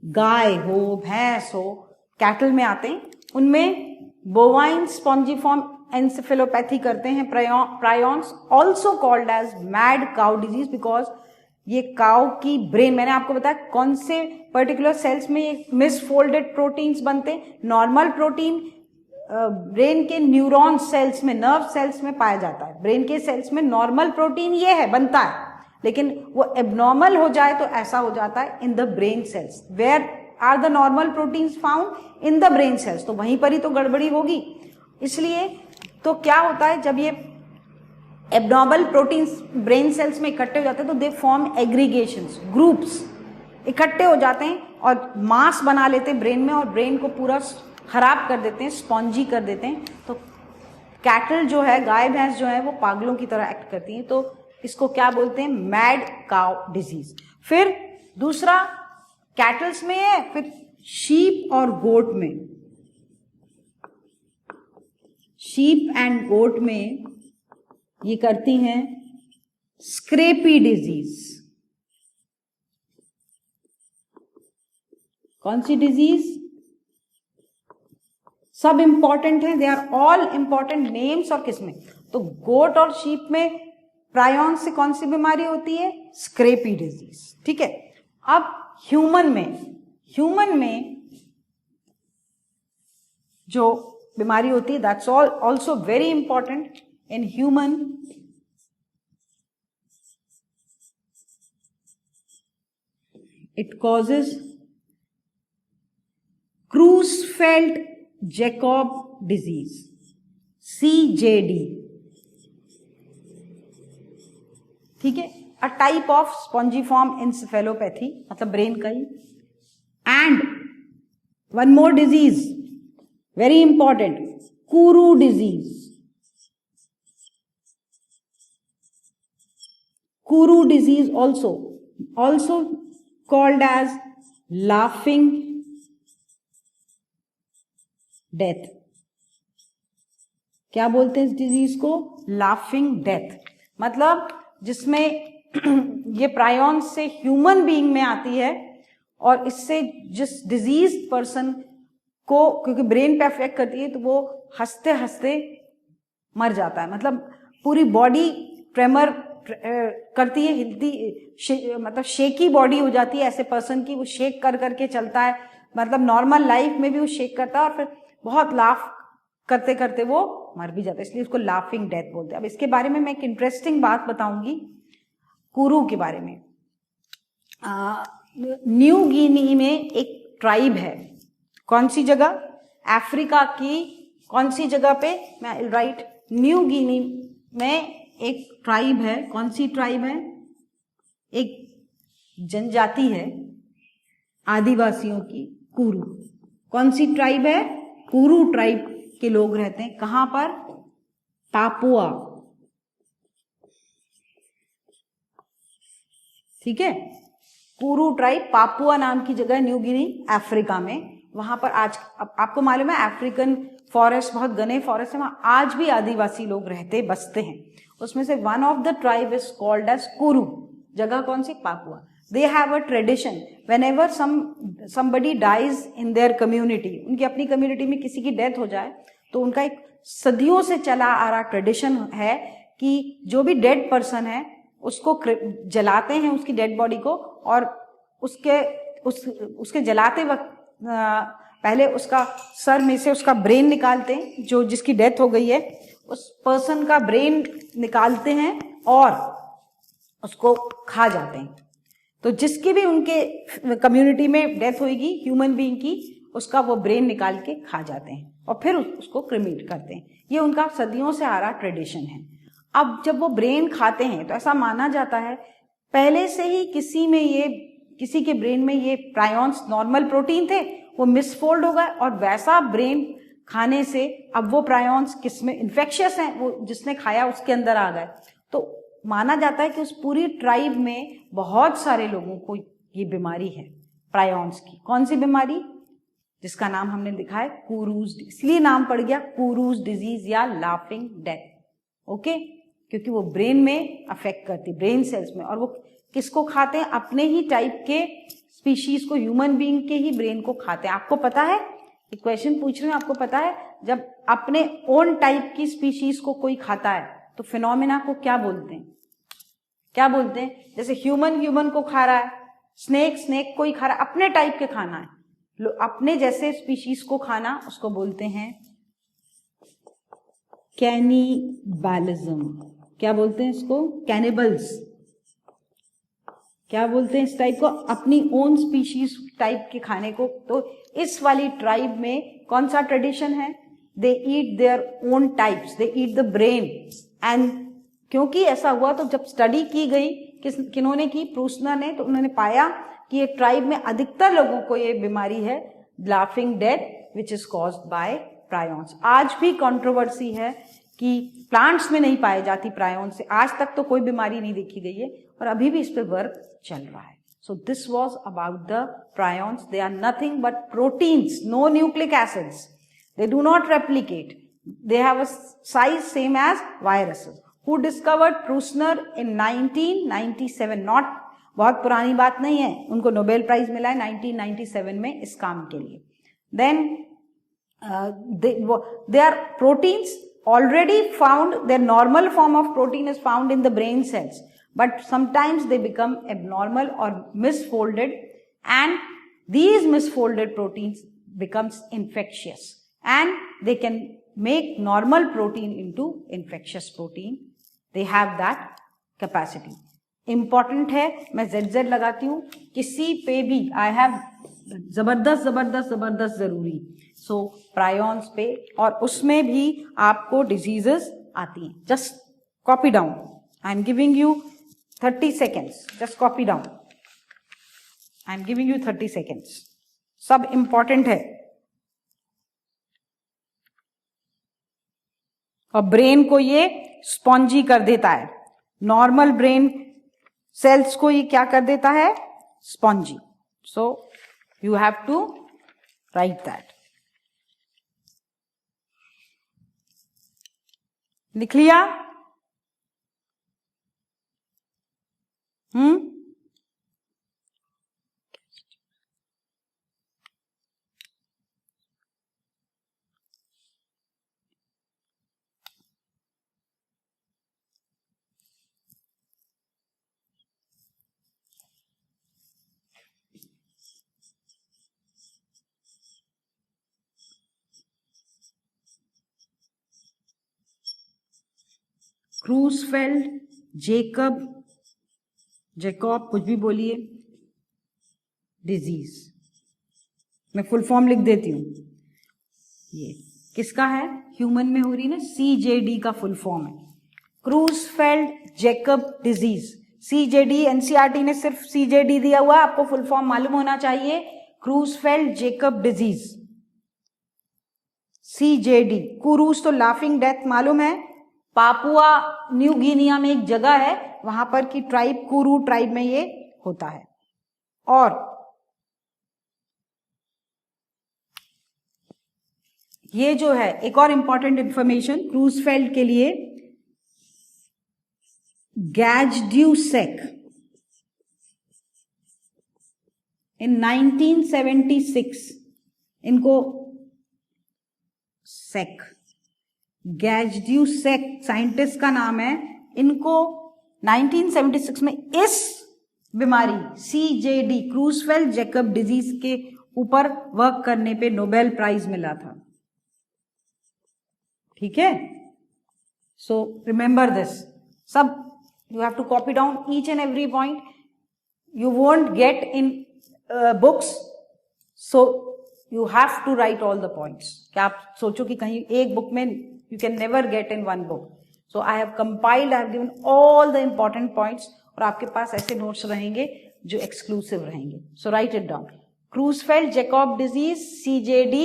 गाय हो भैंस हो कैटल में आते हैं, उनमें बोवाइन स्पॉन्जीफॉर्म एनसेफेलोपैथी करते हैं prions, also called as mad cow disease, because ये काउ की ब्रेन, मैंने आपको बताया कौन से पर्टिकुलर सेल्स में ये मिसफोल्डेड प्रोटीन्स बनते हैं। नॉर्मल प्रोटीन ब्रेन के न्यूरॉन सेल्स में, नर्व सेल्स में पाया जाता है, ब्रेन के सेल्स में नॉर्मल प्रोटीन ये है, बनता है, लेकिन वो एबनॉर्मल हो जाए तो ऐसा हो जाता है in the brain cells. Where are the normal proteins found, in the brain cells, तो वहीं पर ही तो गड़बड़ी होगी। इसलिए तो क्या होता है, जब ये एबनॉर्मल प्रोटीन्स ब्रेन सेल्स में इकट्ठे हो जाते हैं तो दे फॉर्म एग्रीगेशंस, ग्रुप्स, इकट्ठे हो जाते हैं और मास बना लेते हैं ब्रेन में, और ब्रेन को पूरा खराब कर देते हैं, स्पॉन्जी कर देते हैं। तो कैटल जो है, गाय भैंस जो है, वो पागलों की तरह एक्ट करती हैं, तो इसको क्या बोलते हैं? Mad cow disease. फिर दूसरा कैटल्स में है, फिर शीप और गोट में, शीप एंड गोट में ये करती हैं स्क्रेपी डिजीज। कौन सी डिजीज? सब इंपॉर्टेंट है, they are all important names. और किसमें? तो गोट और शीप में प्रायन से कौन सी बीमारी होती है? Scrapie disease. ठीक है। अब ह्यूमन में जो बीमारी होती है, that's also very important in human. It causes Creutzfeldt Jakob disease, CJD। ठीक है। A type of spongiform encephalopathy, मतलब ब्रेन का ही। And one more disease very important, kuru disease. Kuru disease also called as laughing death. क्या बोलते हैं इस disease को? Laughing death. मतलब जिसमें ये प्रायन से ह्यूमन बीइंग में आती है, और इससे जिस डिजीज पर्सन को, क्योंकि ब्रेन पे अफेक्ट करती है, तो वो हंसते हंसते मर जाता है। मतलब पूरी बॉडी ट्रेमर करती है, हिलती, मतलब शेकी बॉडी हो जाती है ऐसे पर्सन की। वो शेक कर करके चलता है, मतलब नॉर्मल लाइफ में भी वो शेक करता है, और फिर बहुत लाफ करते करते वो मर भी जाता है, इसलिए उसको लाफिंग डेथ बोलते हैं। अब इसके बारे में मैं एक इंटरेस्टिंग बात बताऊंगी, कुरू के बारे में। न्यू गिनी में एक ट्राइब है। कौन सी जगह? अफ्रीका की कौन सी जगह पे? मैं राइट, न्यू गिनी में एक ट्राइब है। कौन सी ट्राइब है? एक जनजाति है आदिवासियों की, कुरू। कौन सी ट्राइब है? कुरू ट्राइब के लोग रहते हैं। कहां पर? पापुआ। ठीक है। कुरू ट्राइब पापुआ नाम की जगह, न्यू गिनी, अफ्रीका में। वहां पर आज आपको मालूम है अफ्रीकन फॉरेस्ट, बहुत घने फॉरेस्ट है, वहां आज भी आदिवासी लोग रहते, बसते हैं। उसमें से one of the tribe is called as Kuru. जगह कौन सी? Papua. They have a tradition whenever somebody dies in their community, उनकी अपनी कम्युनिटी में किसी की डेथ हो जाए, तो उनका एक सदियों से चला आ रहा ट्रेडिशन है कि जो भी डेड पर्सन है उसको जलाते हैं, उसकी डेड बॉडी को, और उसके जलाते वक्त पहले उसका सर में से उसका ब्रेन निकालते हैं, जो जिसकी डेथ हो गई है उस पर्सन का ब्रेन निकालते हैं और उसको खा जाते हैं। तो जिसकी भी उनके कम्युनिटी में डेथ होगी ह्यूमन बीइंग की, उसका वो ब्रेन निकाल के खा जाते हैं और फिर उसको क्रिमेट करते हैं। ये उनका सदियों से आ रहा ट्रेडिशन है। अब जब वो ब्रेन खाते हैं तो ऐसा माना जाता है पहले से ही किसी के ब्रेन में ये प्रायॉन्स नॉर्मल प्रोटीन थे, वो मिसफोल्ड हो गए और वैसा ब्रेन खाने से अब वो प्रायॉन्स किसमें इन्फेक्शियस हैं, वो जिसने खाया उसके अंदर आ गए। तो माना जाता है कि उस पूरी ट्राइब में बहुत सारे लोगों को ये बीमारी है प्रायॉन्स की। कौन सी बीमारी? जिसका नाम हमने लिखा है कुरूज, इसलिए नाम पड़ गया कुरूज डिजीज या लाफिंग डेथ। ओके, क्योंकि वो ब्रेन में अफेक्ट करती, ब्रेन सेल्स में। और वो किसको खाते हैं? अपने ही टाइप के स्पीशीज को, ह्यूमन बीइंग के ही ब्रेन को खाते हैं। आपको पता है, एक क्वेश्चन पूछ रही हूँ, आपको पता है जब अपने ओन टाइप की स्पीशीज को कोई खाता है तो फिनोमिना को क्या बोलते हैं? क्या बोलते हैं? जैसे ह्यूमन को खा रहा है, स्नेक को ही खा रहा है, अपने टाइप के खाना है, अपने जैसे स्पीशीज को खाना, उसको बोलते हैं कैनिबालिज्म। क्या बोलते हैं इसको? कैनिबल्स। क्या बोलते हैं इस टाइप को? अपनी ओन स्पीशीज टाइप के खाने को। तो इस वाली ट्राइब में कौन सा ट्रेडिशन है? They eat their own types, they eat the brain. And क्योंकि ऐसा हुआ तो जब स्टडी की गई, किन्होंने की? प्रूसनर ने, तो उन्होंने पाया कि ये ट्राइब में अधिकतर लोगों को ये बीमारी है laughing death, which is caused by prions. आज भी कंट्रोवर्सी है कि प्लांट्स में नहीं पाई जाती प्रायोन से, आज तक तो कोई बीमारी नहीं देखी गई है और अभी भी इस पे वर्क चल रहा है. So this was about the prions. They are nothing but proteins, no nucleic acids. They do not replicate. They have a size same as viruses. Who discovered Prusner in 1997? Not बहुत पुरानी बात नहीं है, उनको Nobel prize मिला है 1997 में इस काम के लिए. Then they are proteins already found. Their normal form of protein is found in the brain cells. But sometimes they become abnormal or misfolded, and these misfolded proteins becomes infectious, and they can make normal protein into infectious protein. They have that capacity. Important है, मैं ZZ लगाती हूँ, किसी पे भी I have जबरदस्त जरूरी. So prions पे, और उसमें भी आपको diseases आती हैं. Just copy down. I am giving you 30 seconds. Just copy down. I am giving you 30 seconds. सब important है. और ब्रेन को ये स्पॉन्जी कर देता है. नॉर्मल ब्रेन सेल्स को ये क्या कर देता है? Spongy. So you have to write that. लिख लिया? क्रूसफेल्ड, जेकॉब कुछ भी बोलिए, डिजीज. मैं फुल फॉर्म लिख देती हूं. ये किसका है? ह्यूमन में हो रही ना, CJD का फुल फॉर्म है. क्रूसफेल्ड जेकब डिजीज. CJD एनसीईआरटी ने सिर्फ CJD दिया हुआ है, आपको फुल फॉर्म मालूम होना चाहिए. क्रूसफेल्ड जेकब डिजीज, CJD. कुरूस तो लाफिंग डेथ मालूम है. पापुआ न्यू गिनिया में एक जगह है, वहां पर की ट्राइब कुरू ट्राइब में ये होता है. और ये जो है एक और इंपॉर्टेंट इंफॉर्मेशन क्रूसफेल्ड के लिए, गैजड्यूसेक इन 1976, इनको सेक, गैजड्यूसेक साइंटिस्ट का नाम है. इनको 1976 में इस बीमारी CJD क्रूसफेल्ड जेकब डिजीज के ऊपर वर्क करने पे नोबेल प्राइज मिला था. ठीक है? So remember this. सब you have to copy down each and every point. You won't get in books, so you have to write all the points. क्या आप सोचो कि कहीं एक बुक में you can never get in one book. So I have compiled, I have given all the important points, और आपके पास ऐसे नोट्स रहेंगे जो एक्सक्लूसिव रहेंगे. So write it down. Creutzfeldt Jakob disease, CJD,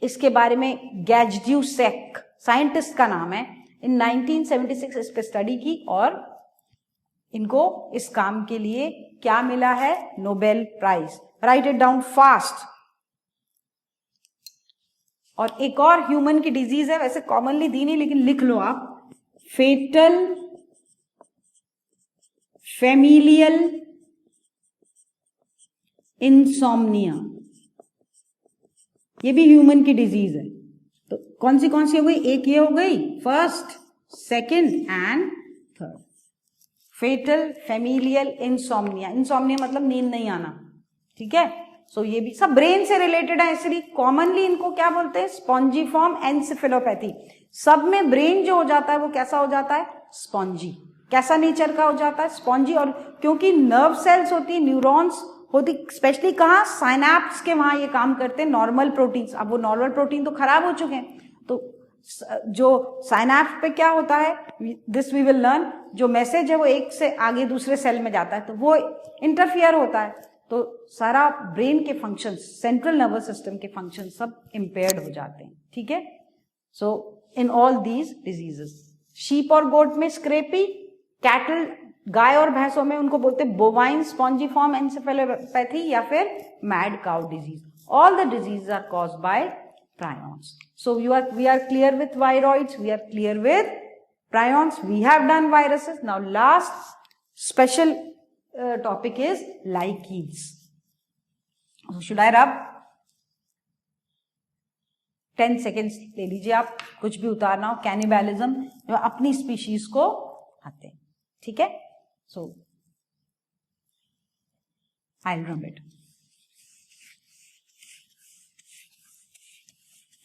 इसके बारे में गैजड्यूसेक साइंटिस्ट का नाम है. इन 1976 इस पे स्टडी की और इनको इस काम के लिए क्या मिला है? Nobel prize. Write it down fast. और एक और ह्यूमन की डिजीज है, वैसे कॉमनली दी नहीं लेकिन लिख लो आप. Fatal familial insomnia. ये भी ह्यूमन की डिजीज है. तो कौन सी हो गई? एक ये हो गई, first, second and third. Fatal familial insomnia. Insomnia मतलब नींद नहीं आना. ठीक है? सो ये भी सब ब्रेन से रिलेटेड है, इसलिए कॉमनली इनको क्या बोलते हैं? Spongiform encephalopathy. सब में ब्रेन जो हो जाता है वो कैसा हो जाता है? स्पॉन्जी. कैसा नेचर का हो जाता है? स्पॉन्जी. और क्योंकि नर्व सेल्स होती, न्यूरॉन्स होती, स्पेशली कहाँ? साइनैप्स के वहां ये काम करते हैं नॉर्मल प्रोटीन्स. अब वो नॉर्मल प्रोटीन तो खराब हो चुके हैं, तो जो साइनैप्स पे क्या होता है, दिस वी विल लर्न. जो मैसेज है वो एक से आगे दूसरे सेल में जाता है, तो वो इंटरफियर होता है, तो सारा ब्रेन के फंक्शन, सेंट्रल नर्वस सिस्टम के फंक्शन सब इम्पेयर्ड हो जाते हैं. ठीक है? So in all these diseases. Sheep और गोट में स्क्रेपी, कैटल गाय और भैंसों में उनको बोलते हैं बोवाइन स्पॉन्जिफॉर्म एन्सेफेलोपैथी या फिर mad cow disease. All the disease are caused by prions. So we are clear with viroids, we are clear with prions, we have done viruses. Now last special topic is lichens. So should I rub? 10 seconds ले लीजिए आप, कुछ भी उतारना हो, कैनिबैलिज्म जो अपनी species को खाते हैं, ठीक है? So I'll rub it.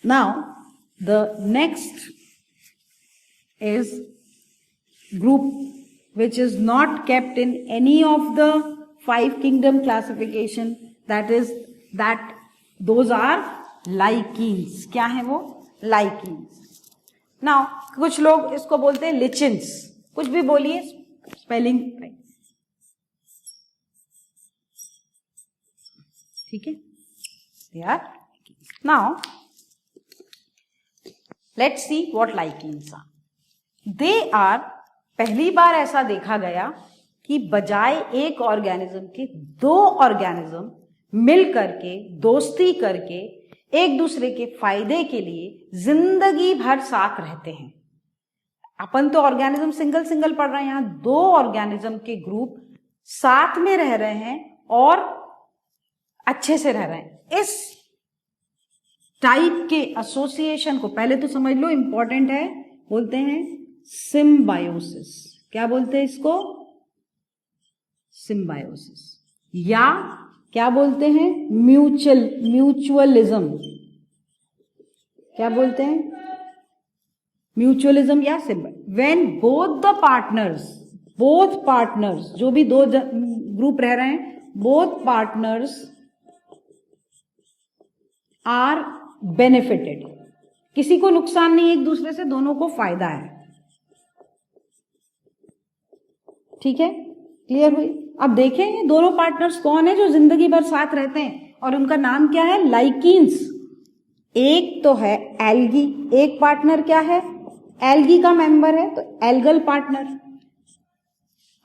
Now the next is group which is not kept in any of the 5 kingdom classification, that those are lichens. क्या है वो? lichens. Now कुछ लोग इसको बोलते हैं lichens, कुछ भी बोलिए, स्पेलिंग ठीक है? They are now let's see what lichens are. They are, पहली बार ऐसा देखा गया कि बजाय एक ऑर्गेनिज्म के 2 ऑर्गेनिज्म मिल करके दोस्ती करके एक दूसरे के फायदे के लिए जिंदगी भर साथ रहते हैं। अपन तो ऑर्गेनिज्म सिंगल सिंगल पढ़ रहे हैं, यहां 2 ऑर्गेनिज्म के ग्रुप साथ में रह रहे हैं और अच्छे से रह रहे हैं। इस टाइप के एसोसिएशन को पहले तो समझ लो, इंपॉर्टेंट है, बोलते हैं सिम्बायोसिस। क्या बोलते हैं इसको? सिम्बायोसिस। या क्या बोलते हैं? म्यूचुअलिज्म। क्या बोलते हैं? म्यूचुअलिज्म या सिम्बायोसिस। व्हेन बोथ पार्टनर्स जो भी 2 ग्रुप रह रहे हैं, बोथ पार्टनर्स आर बेनिफिटेड, किसी को नुकसान नहीं, एक दूसरे से दोनों को फायदा है, ठीक है? क्लियर हुई? अब देखें ये दोनों पार्टनर्स कौन है जो जिंदगी भर साथ रहते हैं, और उनका नाम क्या है? लाइकीन्स। एक तो है एल्गी, एक पार्टनर क्या है? एल्गी का मेंबर है, तो एल्गल पार्टनर।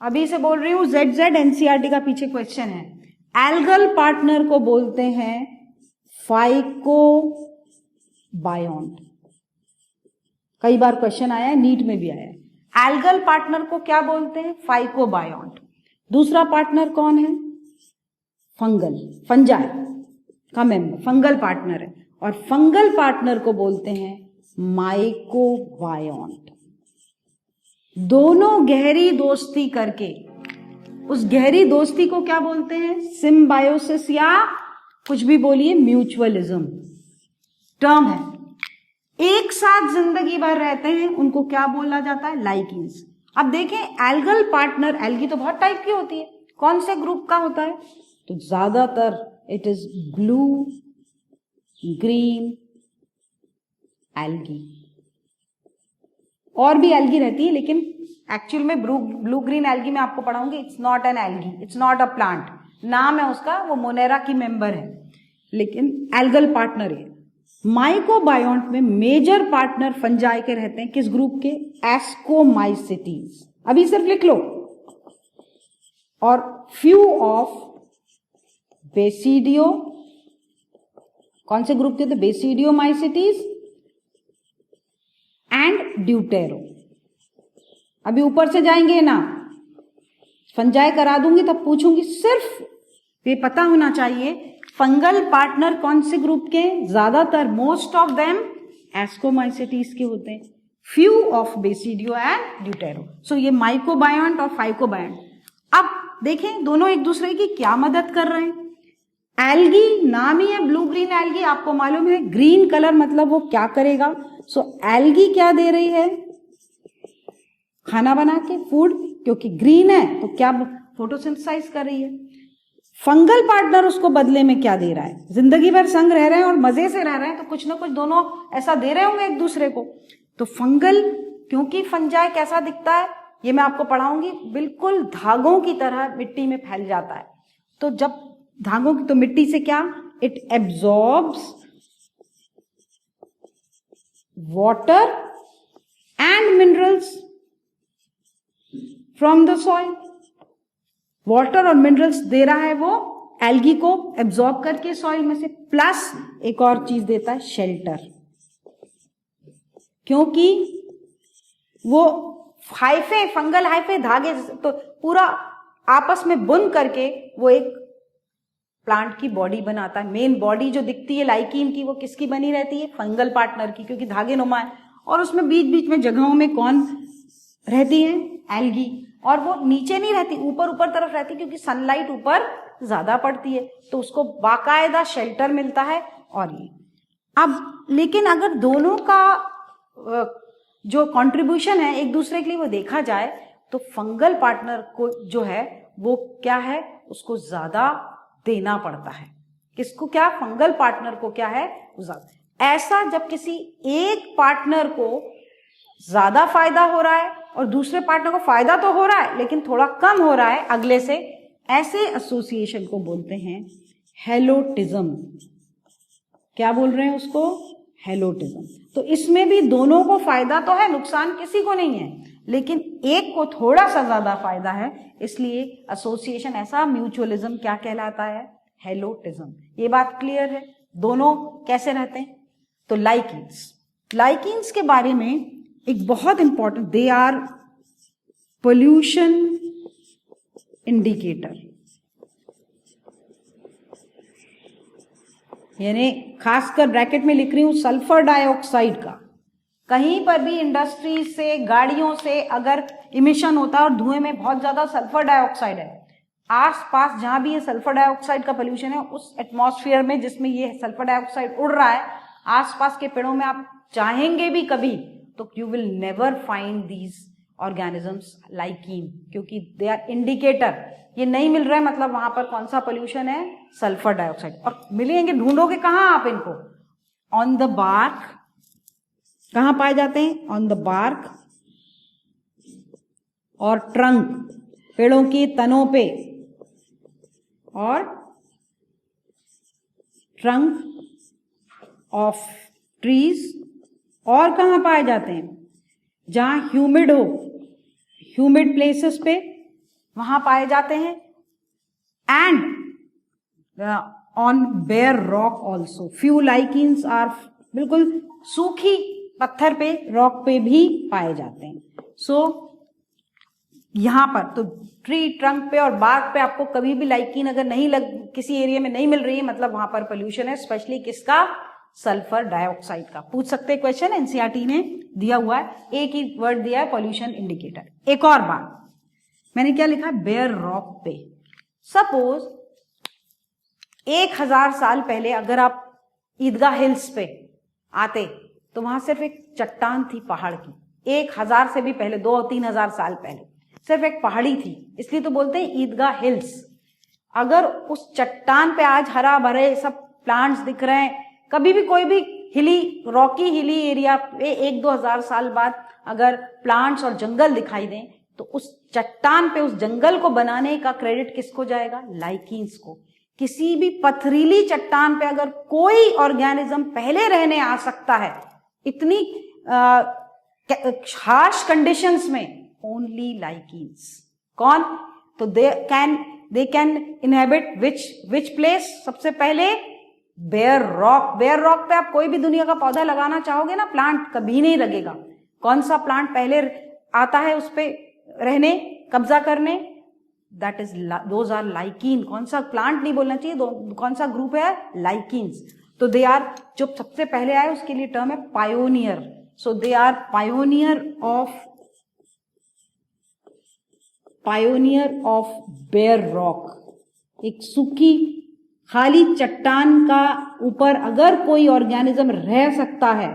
अभी से बोल रही हूं, ZZ NCERT का पीछे क्वेश्चन है। एल्गल पार्टनर को बोलते हैं फाइकोबायोन्ट। कई बार क्वेश्चन आया है, नीट में भी आया है। एल्गल पार्टनर को क्या बोलते हैं? फाइकोबायोन्ट। दूसरा पार्टनर कौन है? फंजाई का मेंबर, फंगल पार्टनर है, और फंगल पार्टनर को बोलते हैं माइकोबायोन्ट। दोनों गहरी दोस्ती करके, उस गहरी दोस्ती को क्या बोलते हैं? सिम्बायोसिस या कुछ भी बोलिए, म्यूचुअलिज्म टर्म है। एक साथ जिंदगी भर रहते हैं, उनको क्या बोला जाता है? लाइकीन्स। अब देखें एल्गल पार्टनर, एल्गी तो बहुत टाइप की होती है, कौन से ग्रुप का होता है? तो ज्यादातर it is blue green algae. और भी एल्गी रहती है, लेकिन एक्चुअल में ब्लू ग्रीन एल्गी में आपको पढ़ाऊंगी, it's not an algae, it's not a plant, नाम है उसका, वो मोनेरा की मेंबर है, लेकिन एल्गल पार्टनर है। माइकोबायोन्ट में मेजर पार्टनर फंजाई के रहते हैं, किस ग्रुप के? एस्कोमाइसिटीज। अभी सिर्फ लिख लो। और फ्यू ऑफ बेसिडियो, कौन से ग्रुप के थे? Basidiomycetes and deutero. अभी ऊपर से जाएंगे ना, फंजाई करा दूंगी तब पूछूंगी, सिर्फ ये पता होना चाहिए फंगल पार्टनर कौन से ग्रुप के? ज्यादातर, मोस्ट ऑफ देम एस्कोमाइसिटीज के होते हैं, few of basidio and deutero. सो ये माइकोबायोन्ट और फाइकोबायोन्ट। अब देखें दोनों एक दूसरे की क्या मदद कर रहे हैं। एल्गी नाम ही है ब्लू ग्रीन एल्गी, आपको मालूम है ग्रीन कलर मतलब वो क्या करेगा। सो एल्गी क्या दे रही है? खाना बना के, फूड, क्योंकि ग्रीन है तो क्या फोटोसिंथेसाइज कर रही है। फंगल पार्टनर उसको बदले में क्या दे रहा है? जिंदगी भर संग रह रहे हैं और मजे से रह रहे हैं, तो कुछ ना कुछ दोनों ऐसा दे रहे होंगे एक दूसरे को। तो फंगल, क्योंकि फंजाई कैसा दिखता है ये मैं आपको पढ़ाऊंगी, बिल्कुल धागों की तरह मिट्टी में फैल जाता है। तो जब धागों की, तो मिट्टी से क्या? It absorbs water and minerals from the soil. Water और मिनरल्स दे रहा है वो एल्गी को एब्जॉर्ब करके सॉइल में से, प्लस एक और चीज देता है शेल्टर, क्योंकि वो हाइफे, फंगल हाइफे धागे तो पूरा आपस में बुन करके वो एक प्लांट की बॉडी बनाता है। मेन बॉडी जो दिखती है लाइकीन की वो किसकी बनी रहती है? फंगल पार्टनर की, क्योंकि धागे नुमा है। और उसमें बीच बीच में जगहों में कौन रहती है? एल्गी। और वो नीचे नहीं रहती, ऊपर ऊपर तरफ रहती, क्योंकि सनलाइट ऊपर ज्यादा पड़ती है, तो उसको बाकायदा शेल्टर मिलता है। और ये अब लेकिन अगर दोनों का जो कंट्रीब्यूशन है एक दूसरे के लिए वो देखा जाए, तो फंगल पार्टनर को जो है वो क्या है, उसको ज्यादा देना पड़ता है। किसको? क्या? फंगल पार्टनर को क्या है? ज्यादा। ऐसा जब किसी एक पार्टनर को ज्यादा फायदा हो रहा है और दूसरे पार्टनर को फायदा तो हो रहा है लेकिन थोड़ा कम हो रहा है अगले से, ऐसे एसोसिएशन को बोलते हैं हेलोटिज्म। क्या बोल रहे हैं उसको? हेलोटिज्म। तो इसमें भी दोनों को फायदा तो है, नुकसान किसी को नहीं है, लेकिन एक को थोड़ा सा ज्यादा फायदा है, इसलिए एसोसिएशन ऐसा म्यूचुअलिज्म क्या कहलाता है? हेलोटिज्म। ये बात क्लियर है? दोनों कैसे रहते हैं? तो लाइकीन्स के बारे में एक बहुत important, they are pollution indicator, यानी खासकर ब्रैकेट में लिख रही हूं सल्फर डाइऑक्साइड का। कहीं पर भी इंडस्ट्री से, गाड़ियों से अगर इमिशन होता है और धुएं में बहुत ज्यादा सल्फर डाइऑक्साइड है, आसपास जहां भी ये सल्फर डाइऑक्साइड का पोल्यूशन है, उस एटमॉस्फेयर में जिसमें ये सल्फर डाइऑक्साइड उड़ रहा है, आसपास के पेड़ों में आप चाहेंगे भी कभी तो you will never find these organisms lichen, क्योंकि दे आर इंडिकेटर। ये नहीं मिल रहा है मतलब वहां पर कौन सा पोल्यूशन है? Sulphur dioxide. और मिलेंगे, ढूंढोगे कहां आप इनको? On the bark. कहां पाए जाते हैं? ऑन द बार्क और ट्रंक, पेड़ों की तनों पे, और ट्रंक ऑफ ट्रीज। और कहां पाए जाते हैं? जहां ह्यूमिड हो, ह्यूमिड प्लेसेस पे वहां पाए जाते हैं। And on bare rock also. Few lichens are, बिल्कुल सूखी पत्थर पे, रॉक पे भी पाए जाते हैं। सो यहां पर तो ट्री ट्रंक पे और बार्क पे आपको कभी भी लाइकीन अगर नहीं किसी एरिया में नहीं मिल रही है, मतलब वहां पर पोल्यूशन है, स्पेशली किसका? सल्फर डाइऑक्साइड का। पूछ सकते हैं क्वेश्चन, एनसीईआरटी ने दिया हुआ है, एक ही वर्ड दिया है, पोल्यूशन इंडिकेटर। एक और बात, मैंने क्या लिखा है? बेयर रॉक पे। सपोज 1000 साल पहले अगर आप ईदगाह हिल्स पे आते तो वहां सिर्फ एक चट्टान थी पहाड़ की। 1000 से भी पहले, 2-3 हजार साल पहले सिर्फ एक पहाड़ी थी, इसलिए तो बोलते हैं ईदगाह हिल्स। अगर उस चट्टान पे आज हरा भरे सब प्लांट्स दिख रहे हैं, कभी भी कोई भी हिली, रॉकी हिली एरिया पे 1-2 हजार साल बाद अगर प्लांट्स और जंगल दिखाई दें, तो उस चट्टान पे, उस जंगल को बनाने का क्रेडिट किसको जाएगा? लाइकीन्स को। किसी भी पथरीली चट्टान पे अगर कोई ऑर्गेनिज्म पहले रहने आ सकता है इतनी हार्श कंडीशंस में, ओनली लाइकीन्स। कौन? तो they can inhabit which place? सबसे पहले बेयर रॉक। बेयर रॉक पे आप कोई भी दुनिया का पौधा लगाना चाहोगे ना, प्लांट कभी नहीं लगेगा। कौन सा प्लांट पहले आता है उस पे रहने, कब्जा करने? That is, those are lichen. कौन सा प्लांट नहीं बोलना चाहिए, कौन सा ग्रुप है? लाइकीन्स। तो दे आर, जो सबसे पहले आए उसके लिए टर्म है pioneer. So they are pioneer of bare rock. एक सूखी खाली चट्टान का ऊपर अगर कोई ऑर्गेनिज्म रह सकता है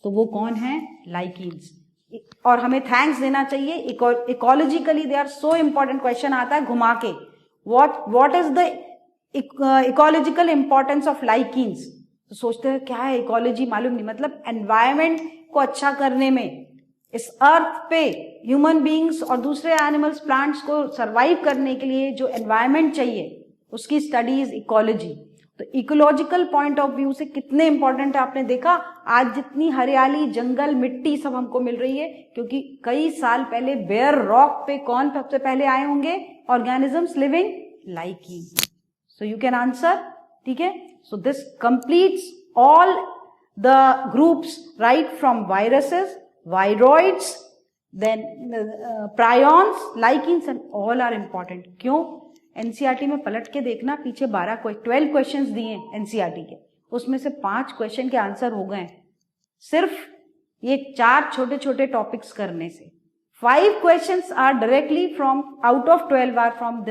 तो वो कौन है? लाइकीन्स। और हमें थैंक्स देना चाहिए, ecologically they are so important. Question आता है घुमा के, what is the ecological importance of lichens? तो सोचते हैं क्या है इकोलॉजी, मालूम नहीं। मतलब एनवायरमेंट को अच्छा करने में, इस अर्थ पे ह्यूमन बीइंग्स और दूसरे एनिमल्स, प्लांट्स को सरवाइव करने के लिए जो एनवायरमेंट चाहिए उसकी स्टडी इज इकोलॉजी। तो इकोलॉजिकल पॉइंट ऑफ व्यू से कितने इंपॉर्टेंट है आपने देखा। आज जितनी हरियाली, जंगल, मिट्टी सब हमको मिल रही है क्योंकि कई साल पहले बेयर रॉक पे कौन सबसे पहले आए होंगे? Organisms living liking. So you can answer, ठीक है। So this completes all the groups right from viruses, viroids, then prions, lichens and all are important। क्यों? एनसीईआरटी में पलट के देखना, पीछे 12 क्वेश्चंस दिए हैं एनसीईआरटी के, उसमें से 5 क्वेश्चन के आंसर हो गए सिर्फ ये 4 छोटे छोटे टॉपिक्स करने से। 5 questions are directly from out of 12 are from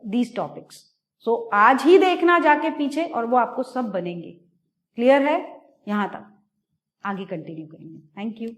these topics. So आज ही देखना जाके पीछे और वो आपको सब बनेंगे। क्लियर है? यहां तक आगे कंटिन्यू करेंगे। Thank you.